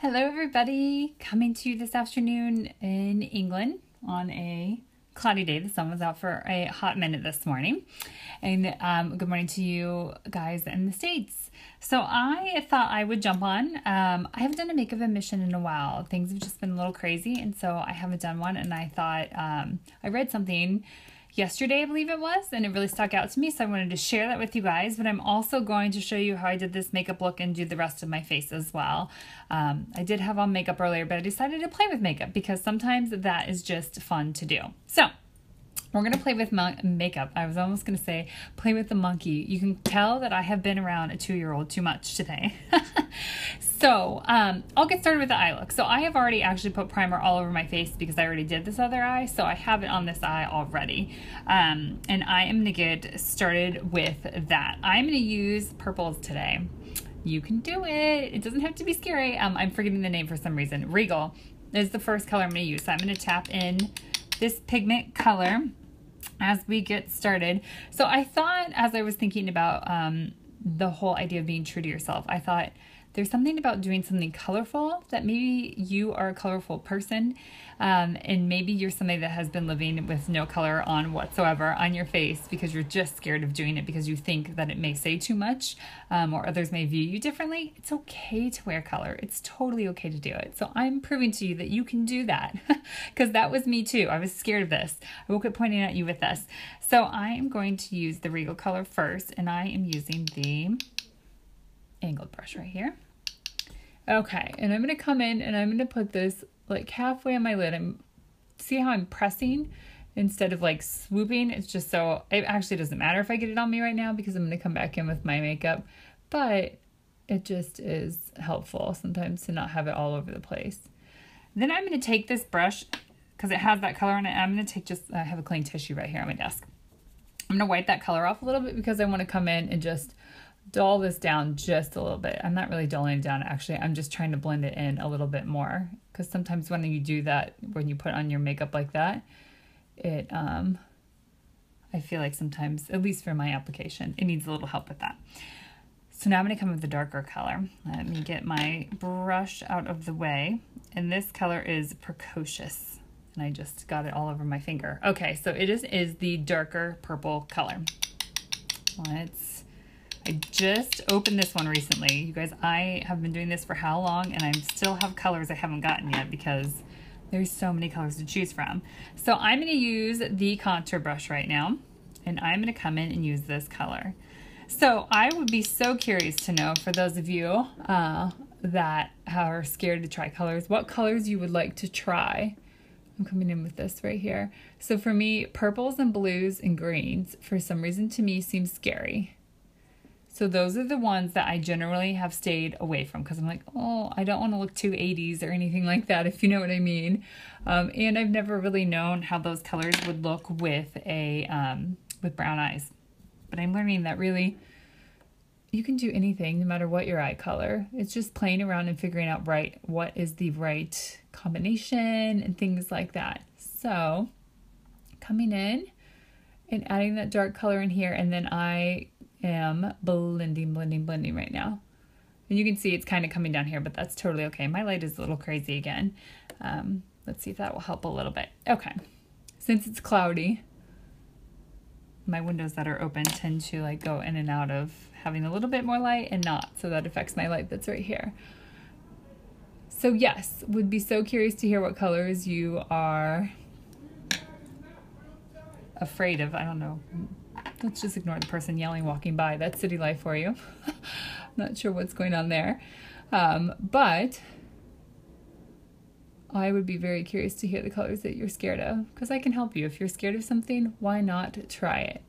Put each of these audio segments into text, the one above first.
Hello, everybody. Coming to you this afternoon in England on a cloudy day. The sun was out for a hot minute this morning. And good morning to you guys in the States. So I thought I would jump on. I haven't done a makeup admission in a while. Things have just been a little crazy, and so I haven't done one. And I thought I read something yesterday, I believe it was, and it really stuck out to me, so I wanted to share that with you guys. But I'm also going to show you how I did this makeup look and do the rest of my face as well. I did have on makeup earlier, but I decided to play with makeup because sometimes that is just fun to do. So we're going to play with makeup. I was almost going to say play with the monkey. You can tell that I have been around a 2-year-old too much today. So I'll get started with the eye look. So I have already actually put primer all over my face because I already did this other eye. So I have it on this eye already. And I am going to get started with that. I'm going to use purples today. You can do it. It doesn't have to be scary. I'm forgetting the name for some reason. Regal is the first color I'm going to use. So I'm going to tap in this pigment color as we get started. So I thought, as I was thinking about the whole idea of being true to yourself, I thought there's something about doing something colorful, that maybe you are a colorful person, and maybe you're somebody that has been living with no color on whatsoever on your face because you're just scared of doing it because you think that it may say too much, or others may view you differently. It's okay to wear color. It's totally okay to do it. So I'm proving to you that you can do that because that was me too. I was scared of this. I woke up pointing at you with this. So I am going to use the Regal color first, and I am using the angled brush right here. Okay, and I'm going to come in and I'm going to put this like halfway on my lid. See how I'm pressing instead of like swooping? It's just so, it actually doesn't matter if I get it on me right now because I'm going to come back in with my makeup, but it just is helpful sometimes to not have it all over the place. Then I'm going to take this brush because it has that color on it. I'm going to take I have a clean tissue right here on my desk. I'm going to wipe that color off a little bit because I want to come in and just dull this down just a little bit. I'm not really dulling it down, actually. I'm just trying to blend it in a little bit more because sometimes when you do that, when you put on your makeup like that, it I feel like sometimes, at least for my application, it needs a little help with that. So now I'm going to come with the darker color. Let me get my brush out of the way, and this color is Precocious, and I just got it all over my finger. Okay, so it is the darker purple color. I just opened this one recently. You guys, I have been doing this for how long, and I still have colors I haven't gotten yet because there's so many colors to choose from. So I'm going to use the contour brush right now, and I'm going to come in and use this color. So I would be so curious to know, for those of you that are scared to try colors, what colors you would like to try. I'm coming in with this right here. So for me, purples and blues and greens, for some reason to me, seem scary. So those are the ones that I generally have stayed away from because I'm like, oh, I don't want to look too 80s or anything like that, if you know what I mean. And I've never really known how those colors would look with with brown eyes. But I'm learning that really you can do anything no matter what your eye color. It's just playing around and figuring out what is the right combination and things like that. So coming in and adding that dark color in here, and then I am blending right now. And you can see it's kind of coming down here, but that's totally okay. My light is a little crazy again. Let's see if that will help a little bit. Okay, since it's cloudy, my windows that are open tend to like go in and out of having a little bit more light and not, so that affects my light that's right here. So yes, would be so curious to hear what colors you are afraid of. I don't know. Let's just ignore the person yelling walking by. That's city life for you. Not sure what's going on there. But I would be very curious to hear the colors that you're scared of because I can help you. If you're scared of something, why not try it?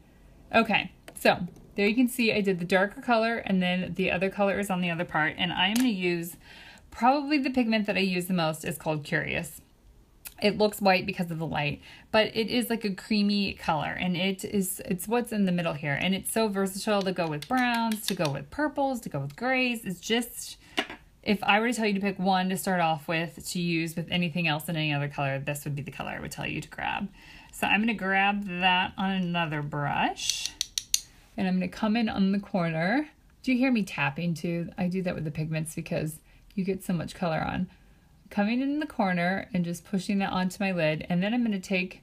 Okay, so there you can see I did the darker color and then the other color is on the other part. And I am going to use probably the pigment that I use the most is called Curious. It looks white because of the light, but it is like a creamy color, and it's what's in the middle here. And it's so versatile to go with browns, to go with purples, to go with grays. It's just, if I were to tell you to pick one to start off with to use with anything else in any other color, this would be the color I would tell you to grab. So I'm going to grab that on another brush, and I'm going to come in on the corner. Do you hear me tapping too? I do that with the pigments because you get so much color on. Coming in the corner and just pushing that onto my lid, and then I'm going to take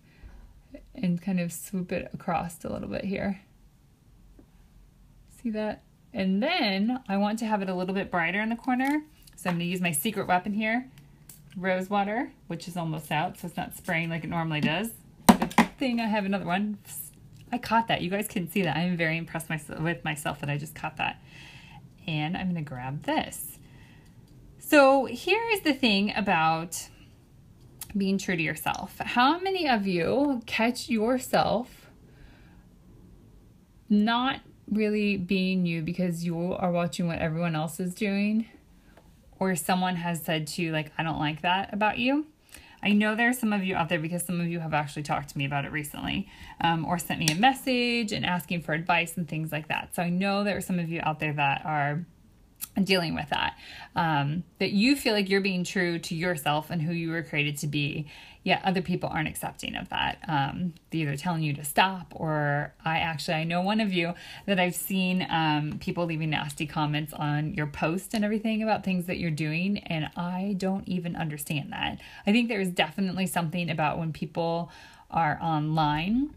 and kind of swoop it across a little bit here. See that? And then I want to have it a little bit brighter in the corner, so I'm going to use my secret weapon here, rose water, which is almost out, so it's not spraying like it normally does. Good thing I have another one. I caught that. You guys couldn't see that. I'm very impressed with myself that I just caught that. And I'm going to grab this. So here is the thing about being true to yourself. How many of you catch yourself not really being you because you are watching what everyone else is doing, or someone has said to you, like, I don't like that about you? I know there are some of you out there, because some of you have actually talked to me about it recently, or sent me a message and asking for advice and things like that. So I know there are some of you out there that are dealing with that, that you feel like you're being true to yourself and who you were created to be, yet other people aren't accepting of that. They're either telling you to stop, or I know one of you that I've seen people leaving nasty comments on your post and everything about things that you're doing, and I don't even understand that. I think there's definitely something about when people are online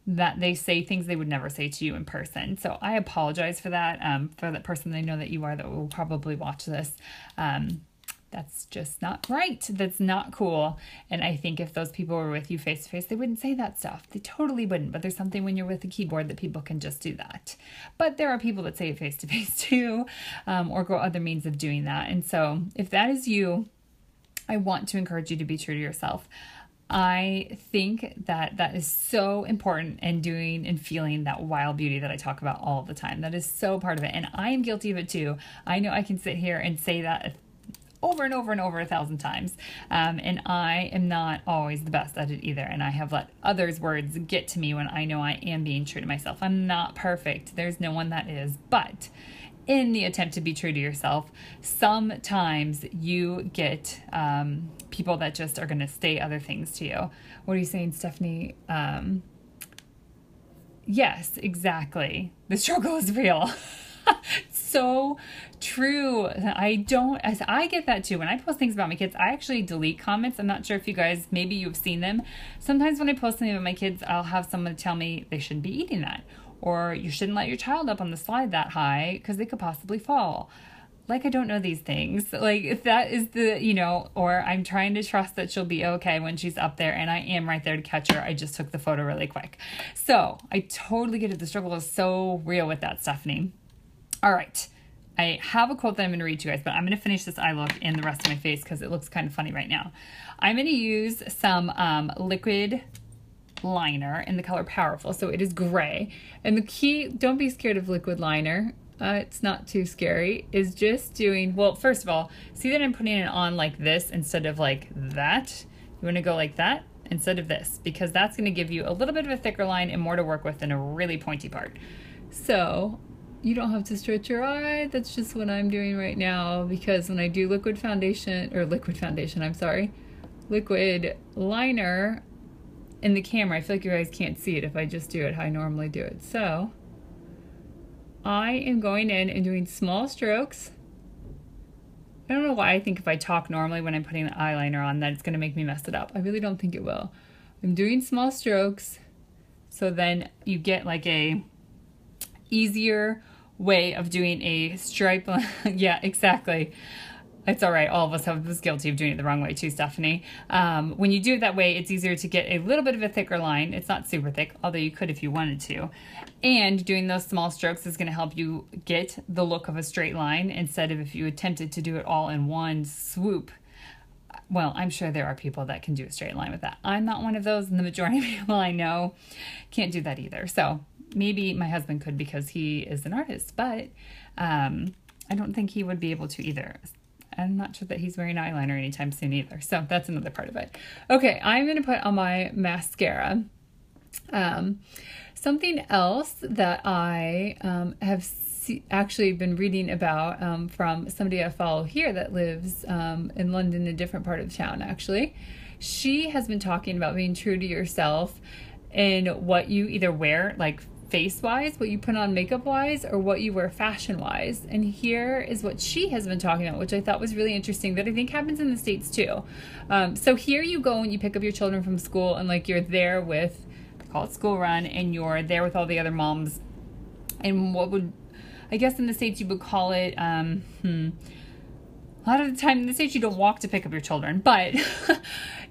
that they say things they would never say to you in person. So I apologize for that person I know that you are that will probably watch this. That's just not right. That's not cool. And I think if those people were with you face to face, they wouldn't say that stuff. They totally wouldn't. But there's something when you're with a keyboard that people can just do that. But there are people that say it face to face too, or go other means of doing that. And so if that is you, I want to encourage you to be true to yourself. I think that that is so important in doing and feeling that wild beauty that I talk about all the time. That is so part of it. And I am guilty of it too. I know I can sit here and say that over and over and over 1,000 times. And I am not always the best at it either. And I have let others' words get to me when I know I am being true to myself. I'm not perfect. There's no one that is. But in the attempt to be true to yourself, sometimes you get people that just are going to say other things to you. What are you saying, Stephanie? Yes, exactly. The struggle is real. So true. I get that too. When I post things about my kids, I actually delete comments. I'm not sure if you guys, maybe you've seen them. Sometimes when I post something about my kids, I'll have someone tell me they shouldn't be eating that, or you shouldn't let your child up on the slide that high because they could possibly fall. Like, I don't know these things. Like, if that is or I'm trying to trust that she'll be okay when she's up there, and I am right there to catch her. I just took the photo really quick. So I totally get it. The struggle is so real with that, Stephanie. All right. I have a quote that I'm going to read to you guys, but I'm going to finish this eye look in the rest of my face because it looks kind of funny right now. I'm going to use some liquid liner in the color Powerful. So it is gray. And the key, don't be scared of liquid liner. It's not too scary. Is just doing, well, first of all, see that I'm putting it on like this instead of like that? You want to go like that instead of this, because that's going to give you a little bit of a thicker line and more to work with in a really pointy part. So you don't have to stretch your eye. That's just what I'm doing right now, because when I do liquid liner in the camera, I feel like you guys can't see it if I just do it how I normally do it. So I am going in and doing small strokes. I don't know why I think if I talk normally when I'm putting the eyeliner on that it's going to make me mess it up. I really don't think it will. I'm doing small strokes, so then you get like a easier way of doing a stripe. Yeah, exactly. It's all right. All of us was guilty of doing it the wrong way too, Stephanie. When you do it that way, it's easier to get a little bit of a thicker line. It's not super thick, although you could if you wanted to. And doing those small strokes is going to help you get the look of a straight line instead of if you attempted to do it all in one swoop. Well, I'm sure there are people that can do a straight line with that. I'm not one of those, and the majority of people I know can't do that either. So maybe my husband could because he is an artist, but I don't think he would be able to either. I'm not sure that he's wearing eyeliner anytime soon either. So that's another part of it. Okay, I'm going to put on my mascara. Something else that I have actually been reading about from somebody I follow here that lives in London, a different part of town actually. She has been talking about being true to yourself in what you either wear, like face-wise, what you put on makeup-wise, or what you wear fashion-wise. And here is what she has been talking about, which I thought was really interesting, that I think happens in the States too. So here you go and you pick up your children from school, and like you're there with, call it school run, and you're there with all the other moms. And what would, I guess in the States you would call it, a lot of the time in the States you don't walk to pick up your children, but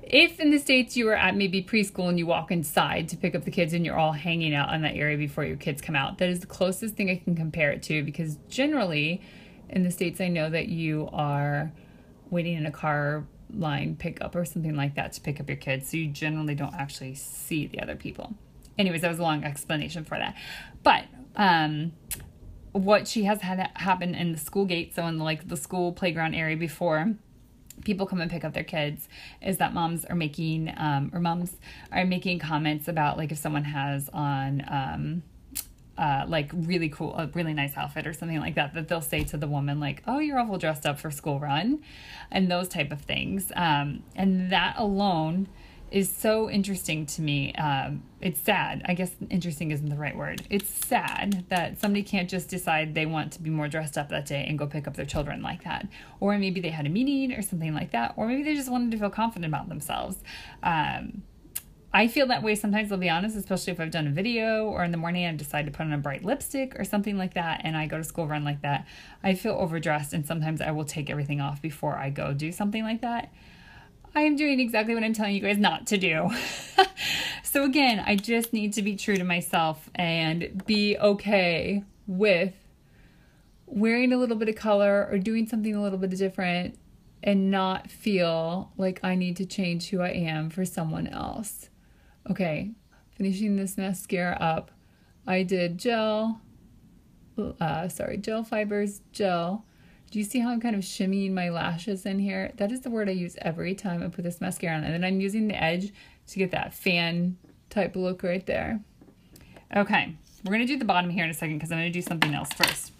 if in the States you were at maybe preschool and you walk inside to pick up the kids and you're all hanging out in that area before your kids come out, that is the closest thing I can compare it to, because generally in the States I know that you are waiting in a car line pickup or something like that to pick up your kids, so you generally don't actually see the other people. Anyways, that was a long explanation for that. But what she has had happen in the school gate, so in like the school playground area before people come and pick up their kids, is that moms are making comments about, like, if someone has on like really cool, a really nice outfit or something like that, that they'll say to the woman like, oh, you're awful dressed up for school run, and those type of things. And that alone is so interesting to me. It's sad. I guess interesting isn't the right word. It's sad that somebody can't just decide they want to be more dressed up that day and go pick up their children like that. Or maybe they had a meeting or something like that. Or maybe they just wanted to feel confident about themselves. I feel that way sometimes, I'll be honest, especially if I've done a video or in the morning I decide to put on a bright lipstick or something like that and I go to school run like that. I feel overdressed, and sometimes I will take everything off before I go do something like that. I am doing exactly what I'm telling you guys not to do. So again, I just need to be true to myself and be okay with wearing a little bit of color or doing something a little bit different and not feel like I need to change who I am for someone else. Okay, finishing this mascara up. I did gel fibers, gel. Do you see how I'm kind of shimmying my lashes in here? That is the word I use every time I put this mascara on. And then I'm using the edge to get that fan type look right there. Okay, we're going to do the bottom here in a second because I'm going to do something else first.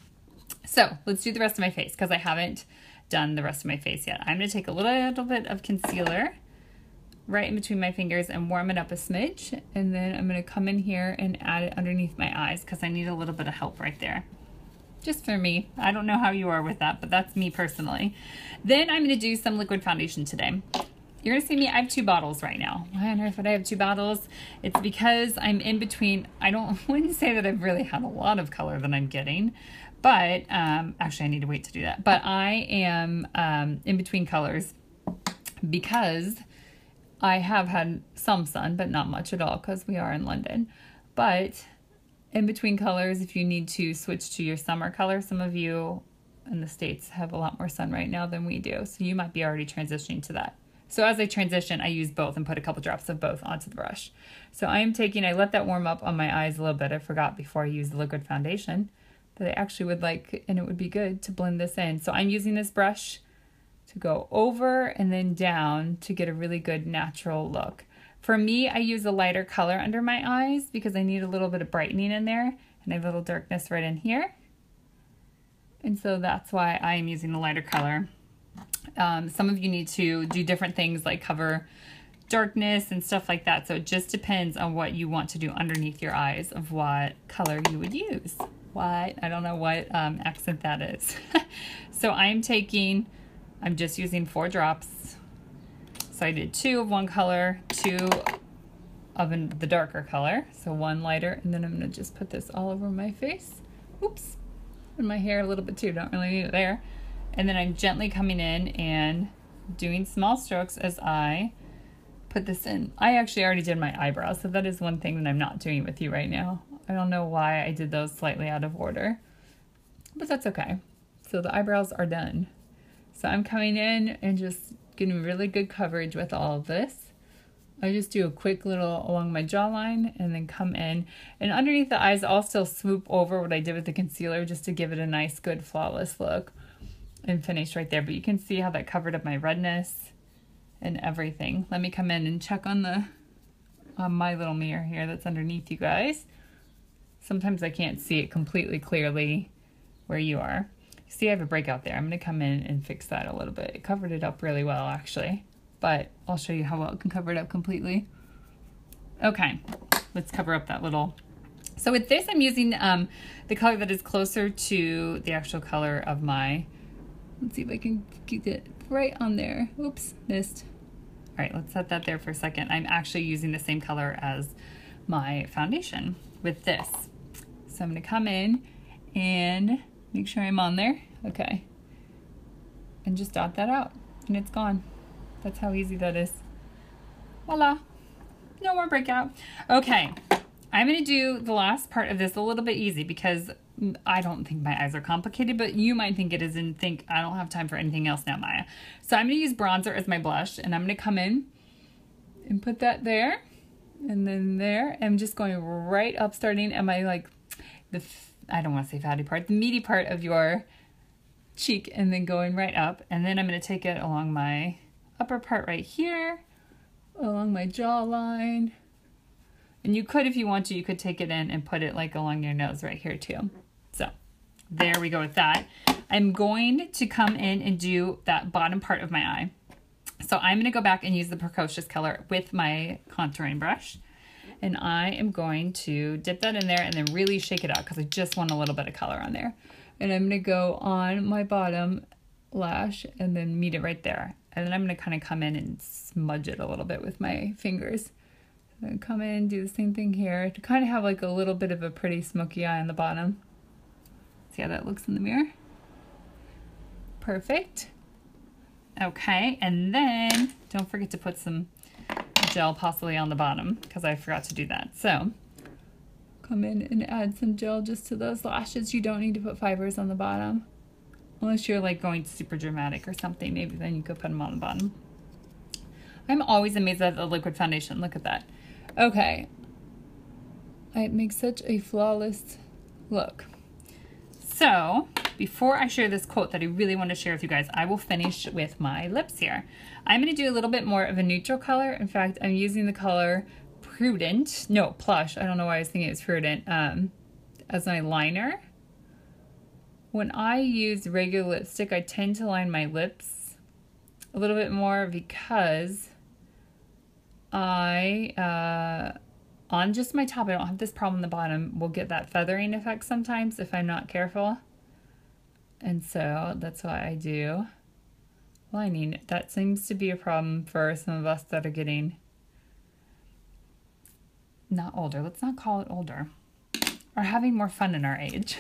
So let's do the rest of my face because I haven't done the rest of my face yet. I'm going to take a little bit of concealer right in between my fingers and warm it up a smidge. And then I'm going to come in here and add it underneath my eyes because I need a little bit of help right there. Just for me. I don't know how you are with that, but that's me personally. Then I'm going to do some liquid foundation today. You're going to see me, I have 2 bottles right now. Why on earth would I have 2 bottles? It's because I'm in between. Wouldn't say that I've really had a lot of color that I'm getting, but actually I need to wait to do that. But I am in between colors because I have had some sun, but not much at all because we are in London. But in between colors, if you need to switch to your summer color, some of you in the States have a lot more sun right now than we do, so you might be already transitioning to that. So as I transition, I use both and put a couple drops of both onto the brush. So I let that warm up on my eyes a little bit. I forgot before I used the liquid foundation that I actually would like, and it would be good to blend this in. So I'm using this brush to go over and then down to get a really good natural look. For me, I use a lighter color under my eyes because I need a little bit of brightening in there, and I have a little darkness right in here. And so that's why I am using a lighter color. Some of you need to do different things like cover darkness and stuff like that. So it just depends on what you want to do underneath your eyes of what color you would use. I don't know what accent that is. So I'm just using 4 drops. So I did 2 of one color, 2 of the darker color. So 1 lighter, and then I'm gonna just put this all over my face. Oops, and my hair a little bit too, don't really need it there. And then I'm gently coming in and doing small strokes as I put this in. I actually already did my eyebrows, so that is one thing that I'm not doing with you right now. I don't know why I did those slightly out of order, but that's okay. So the eyebrows are done. So I'm coming in and just getting really good coverage with all of this. I just do a quick little along my jawline and then come in. And underneath the eyes, I'll still swoop over what I did with the concealer just to give it a nice, good, flawless look and finish right there. But you can see how that covered up my redness and everything. Let me come in and check on my little mirror here that's underneath you guys. Sometimes I can't see it completely clearly where you are. See, I have a breakout there. I'm going to come in and fix that a little bit. It covered it up really well, actually. But I'll show you how well it can cover it up completely. Okay, let's cover up that little So with this, I'm using the color that is closer to the actual color of my, let's see if I can get it right on there. Oops, missed. All right, let's set that there for a second. I'm actually using the same color as my foundation with this. So I'm gonna come in and make sure I'm on there. Okay. And just dot that out and it's gone. That's how easy that is. Voila. No more breakout. Okay. I'm going to do the last part of this a little bit easy because I don't think my eyes are complicated, but you might think it is and think I don't have time for anything else now, Maya. So I'm going to use bronzer as my blush and I'm going to come in and put that there and then there. I'm just going right up, starting at my, like, I don't want to say fatty part, the meaty part of your cheek, and then going right up. And then I'm going to take it along my upper part right here, along my jawline. And you could, if you want to, you could take it in and put it like along your nose right here too. So there we go with that. I'm going to come in and do that bottom part of my eye. So I'm going to go back and use the Precocious color with my contouring brush. And I am going to dip that in there and then really shake it out because I just want a little bit of color on there. And I'm going to go on my bottom lash and then meet it right there. And then I'm going to kind of come in and smudge it a little bit with my fingers. So come in, do the same thing here to kind of have like a little bit of a pretty smoky eye on the bottom. See how that looks in the mirror? Perfect. Okay, and then don't forget to put some gel possibly on the bottom because I forgot to do that. So come in and add some gel just to those lashes. You don't need to put fibers on the bottom. Unless you're like going super dramatic or something, maybe then you could put them on the bottom. I'm always amazed at the liquid foundation. Look at that. Okay. It makes such a flawless look. So before I share this quote that I really want to share with you guys, I will finish with my lips here. I'm going to do a little bit more of a neutral color. In fact, I'm using the color Plush. I don't know why I was thinking it was Prudent, as my liner. When I use regular lipstick, I tend to line my lips a little bit more because on just my top, I don't have this problem on the bottom, will get that feathering effect sometimes if I'm not careful. And so that's why I do lining. That seems to be a problem for some of us that are getting not older, let's not call it older, or having more fun in our age.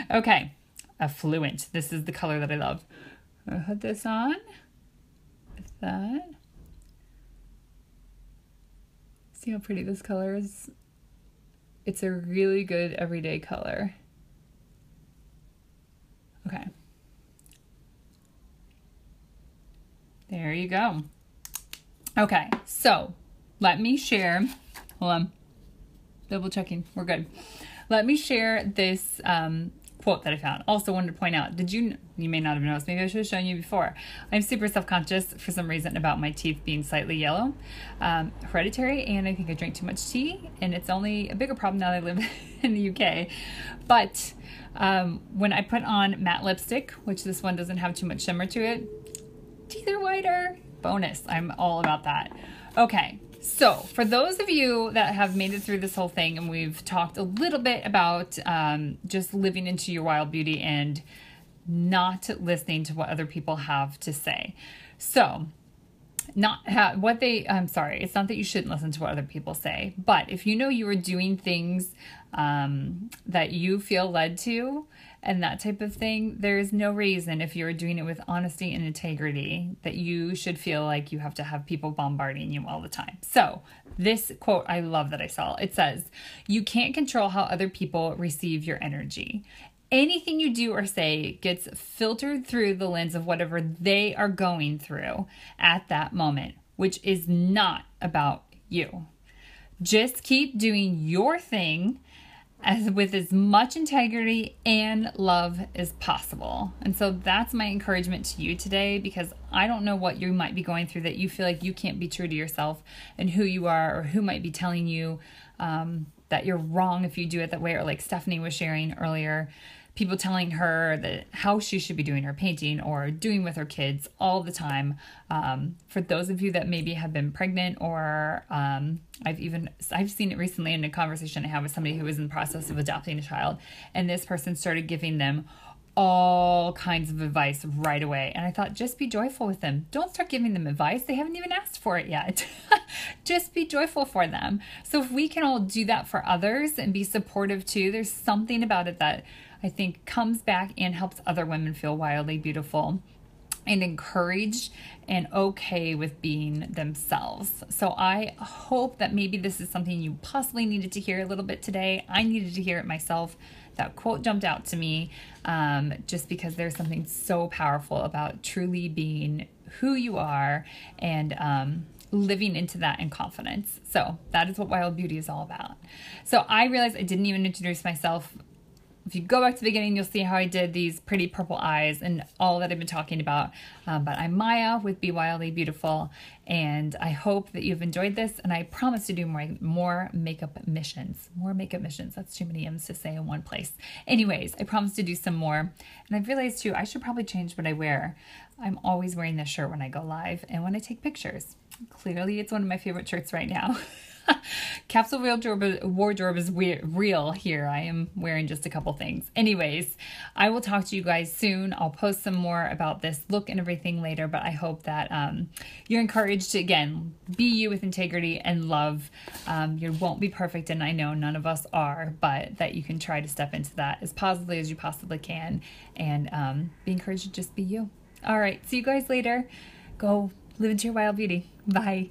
Okay, Affluent. This is the color that I love. I'll put this on with that. See how pretty this color is? It's a really good everyday color. Okay. There you go. Okay, so let me share. Hold on. Double checking. We're good. Let me share this quote that I found. Also wanted to point out, you may not have noticed, maybe I should have shown you before. I'm super self-conscious for some reason about my teeth being slightly yellow. Hereditary, and I think I drink too much tea, and it's only a bigger problem now that I live in the UK. But when I put on matte lipstick, which this one doesn't have too much shimmer to it, teeth are whiter. Bonus. I'm all about that. Okay. So for those of you that have made it through this whole thing, and we've talked a little bit about just living into your wild beauty and not listening to what other people have to say. So I'm sorry, it's not that you shouldn't listen to what other people say, but if you know you are doing things that you feel led to and that type of thing, there is no reason, if you're doing it with honesty and integrity, that you should feel like you have to have people bombarding you all the time. So this quote, I love that I saw. It says, "You can't control how other people receive your energy. Anything you do or say gets filtered through the lens of whatever they are going through at that moment, which is not about you. Just keep doing your thing with as much integrity and love as possible." And so that's my encouragement to you today, because I don't know what you might be going through that you feel like you can't be true to yourself and who you are, or who might be telling you that you're wrong if you do it that way, or like Stephanie was sharing earlier, people telling her that how she should be doing her painting or doing with her kids all the time. For those of you that maybe have been pregnant, or I've seen it recently in a conversation I had with somebody who was in the process of adopting a child, and this person started giving them all kinds of advice right away. And I thought, just be joyful with them. Don't start giving them advice. They haven't even asked for it yet. Just be joyful for them. So if we can all do that for others and be supportive too, there's something about it that I think comes back and helps other women feel wildly beautiful and encouraged and okay with being themselves. So I hope that maybe this is something you possibly needed to hear a little bit today. I needed to hear it myself. That quote jumped out to me just because there's something so powerful about truly being who you are and living into that in confidence. So that is what Wild Beauty is all about. So I realized I didn't even introduce myself. If you go back to the beginning, you'll see how I did these pretty purple eyes and all that I've been talking about. But I'm Maya with Be Wildly Beautiful, and I hope that you've enjoyed this, and I promise to do more makeup missions. More makeup missions. That's too many M's to say in one place. Anyways, I promise to do some more. And I've realized too, I should probably change what I wear. I'm always wearing this shirt when I go live and when I take pictures. Clearly, it's one of my favorite shirts right now. Capsule wardrobe is real here. I am wearing just a couple things. Anyways, I will talk to you guys soon. I'll post some more about this look and everything later, but I hope that you're encouraged to, again, be you with integrity and love. You won't be perfect, and I know none of us are, but that you can try to step into that as positively as you possibly can and be encouraged to just be you. All right, see you guys later. Go live into your wild beauty. Bye.